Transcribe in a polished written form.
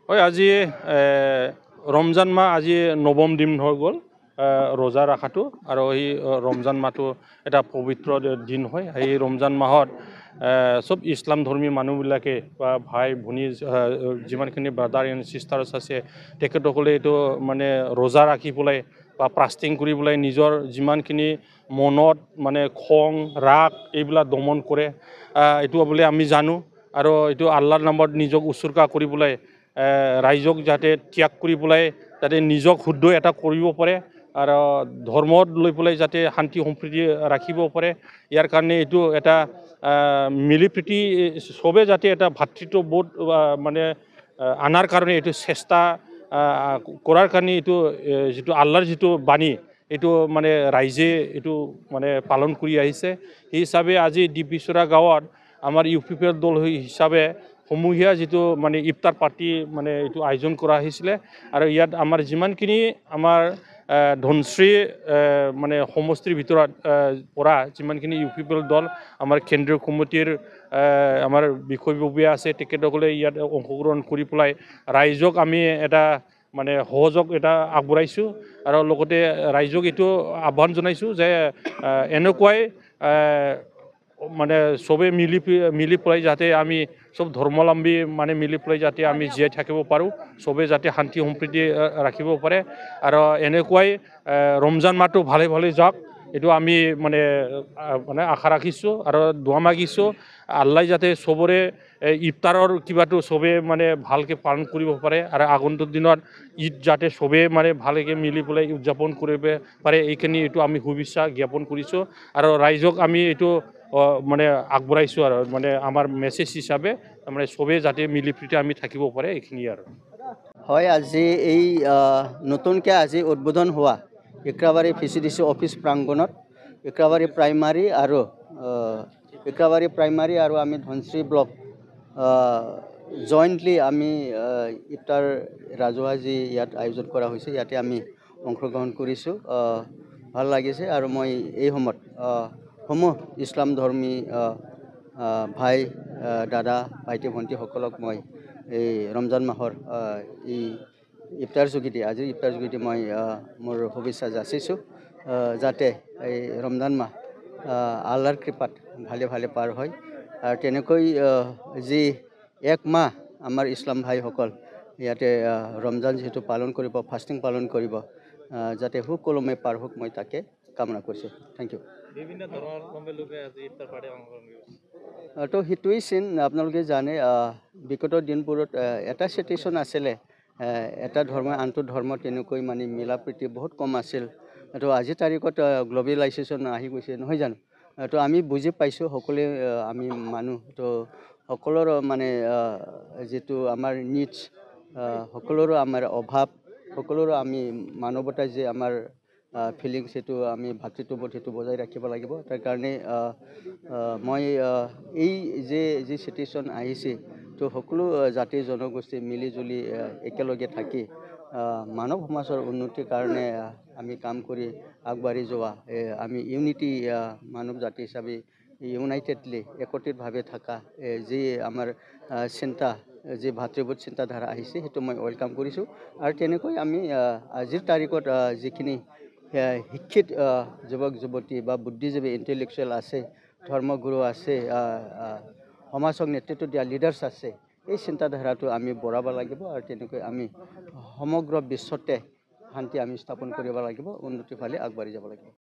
হয় আজি ৰমজান মাহ আজি নৱম দিন হৈ গ'ল ৰোজা ৰখাটো আৰু এই ৰমজান মাহটো এটা পবিত্ৰ দিন হয় এই ৰমজান মাহত সব ইছলাম ধৰ্মী মানুহবিলাকে বা ভাই ভনী যিমানখিনি ব্ৰাদাৰ এণ্ড ছিষ্টাৰ্ছ আছে তেখেতসকলে এইটো মানে ৰোজা ৰাখি পেলাই বা প্ৰাষ্টিং কৰি পেলাই নিজৰ যিমানখিনি মনত মানে খং ৰাগ এইবিলাক দমন কৰে এইটো বোলে আমি জানো আৰু এইটো আল্লাহৰ নামত নিজক উৎসৰ্গা কৰি পেলাই ৰাইজক যাতে ত্যাগ কৰি পেলাই যাতে নিজক শুদ্ধ এটা কৰিব পাৰে আৰু ধৰ্মত লৈ পেলাই যাতে শান্তি সম্প্ৰীতি ৰাখিব পাৰে ইয়াৰ কাৰণে এইটো এটা মিলি প্ৰীতি চবে যাতে এটা ভাতৃত্ববোধ মানে আনাৰ কাৰণে এইটো চেষ্টা কৰাৰ কাৰণে এইটো যিটো আল্লাহৰ যিটো বাণী এইটো মানে ৰাইজে এইটো মানে পালন কৰি আহিছে সেই হিচাপে আজি ডিবিচৰা গাঁৱত আমাৰ ইউপিপিএল দল হিচাপে সমূহীয়া যিটো মানে ইফতাৰ পাৰ্টি মানে এইটো আয়োজন কৰা হৈছিলে আৰু ইয়াত আমাৰ যিমানখিনি আমাৰ ধনশ্ৰী মানে সমষ্টিৰ ভিতৰত পৰা যিমানখিনি ইউপিপিএল দল আমাৰ কেন্দ্ৰীয় কমিটিৰ আমাৰ বিষয়ববীয়া আছে তেখেতসকলে ইয়াত অংশগ্ৰহণ কৰি পেলাই ৰাইজক আমি এটা মানে সহযোগ এটা আগবঢ়াইছোঁ আৰু লগতে ৰাইজক এইটো আহ্বান জনাইছোঁ যে এনেকুৱাই মানে চবে মিলি পেলাই যাতে আমি সব ধৰ্মাৱলম্বী মানে মিলি পেলাই যাতে আমি জীয়াই থাকিব পাৰোঁ চবে যাতে শান্তি সম্প্ৰীতি ৰাখিব পাৰে আৰু এনেকুৱাই ৰমজান মাহটো ভালে ভালে যাওক এইটো আমি মানে আশা ৰাখিছোঁ আৰু দোৱা মাগিছোঁ আল্লাহ যাতে চবৰে ইফতাৰৰ কিবাটো চবে মানে ভালকৈ পালন কৰিব পাৰে আৰু আগন্তুক দিনত ঈদ যাতে চবে মানে ভালকৈ মিলি পেলাই উদযাপন কৰিব পাৰে এইখিনি এইটো আমি শুভেচ্ছা জ্ঞাপন কৰিছোঁ আৰু ৰাইজক আমি এইটো মানে আগবঢ়াইছোঁ আৰু মানে আমাৰ মেছেজ হিচাপে মানে চবে যাতে মিলি প্ৰীতি আমি থাকিব পাৰে এইখিনিয়ে আৰু হয় আজি এই নতুনকৈ আজি উদ্বোধন হোৱা ইক্ৰাবাৰী ভিচিডিচি অফিচ প্ৰাংগণত ইক্ৰাবাৰী প্ৰাইমাৰী আৰু আমি ধনশ্ৰী ব্লক জইণ্টলি আমি ইফতাৰ ৰাজহুৱা যি ইয়াত আয়োজন কৰা হৈছে ইয়াতে আমি অংশগ্ৰহণ কৰিছোঁ ভাল লাগিছে আৰু মই এই সময়ত সমূহ ইছলাম ধৰ্মী ভাই দাদা ভাইটি ভণ্টিসকলক মই এই ৰমজান মাহৰ এই ইফতাৰ যোগেদি আজিৰ ইফতাৰ যোগেদি মই মোৰ শুভেচ্ছা যাচিছোঁ যাতে এই ৰমজান মাহ আল্লাহৰ কৃপাত ভালে ভালে পাৰ হয় আৰু তেনেকৈ যি এক মাহ আমাৰ ইছলাম ভাইসকল ইয়াতে ৰমজান যিহেতু পালন কৰিব ফাষ্টিং পালন কৰিব যাতে সুকলমে পাৰ হওক মই তাকে কামনা কৰিছোঁ থেংক ইউ বিভিন্ন ধৰ্মৰ লোকে আজি ইফতাৰ পাৰ্টি অংশগ্ৰহণ কৰিছে তো সেইটোৱেই চিন আপোনালোকে জানে বিগত দিনবোৰত এটা চিটুৱেশ্যন আছিলে এটা ধৰ্মই আনটো ধৰ্ম তেনেকৈ মানে মিলা প্ৰীতি বহুত কম আছিল তো আজিৰ তাৰিখত গ্ল'বেলাইজেশ্যন আহি গৈছে নহয় জানো তো আমি বুজি পাইছোঁ সকলোৱে আমি মানুহ তো সকলোৰে মানে যিটো আমাৰ নিডছ সকলোৰে আমাৰ অভাৱ সকলোৰে আমি মানৱতা যে আমাৰ ফিলিংছ সেইটো আমি ভাতৃত্ববোধ সেইটো বজাই ৰাখিব লাগিব তাৰ কাৰণে মই এই যি চিটুৱেশ্যন আহিছে তো সকলো জাতি জনগোষ্ঠী মিলি জুলি একেলগে থাকি মানৱ সমাজৰ উন্নতিৰ কাৰণে আমি কাম কৰি আগবাঢ়ি যোৱা আমি ইউনিটি মানৱ জাতি হিচাপে ইউনাইটেডলি একত্ৰিতভাৱে থকা যি আমাৰ চিন্তা যি ভাতৃবোধ চিন্তাধাৰা আহিছে সেইটো মই ৱেলকাম কৰিছোঁ আৰু তেনেকৈ আমি আজিৰ তাৰিখত যিখিনি শিক্ষিত যুৱক যুৱতী বা বুদ্ধিজীৱী ইণ্টেলেকচুৱেল আছে ধৰ্মগুৰু আছে সমাজক নেতৃত্ব দিয়া লিডাৰ্ছ আছে এই চিন্তাধাৰাটো আমি বঢ়াব লাগিব আৰু তেনেকৈ আমি সমগ্ৰ বিশ্বতে শান্তি আমি স্থাপন কৰিব লাগিব উন্নতিৰ ফালে আগবাঢ়ি যাব লাগিব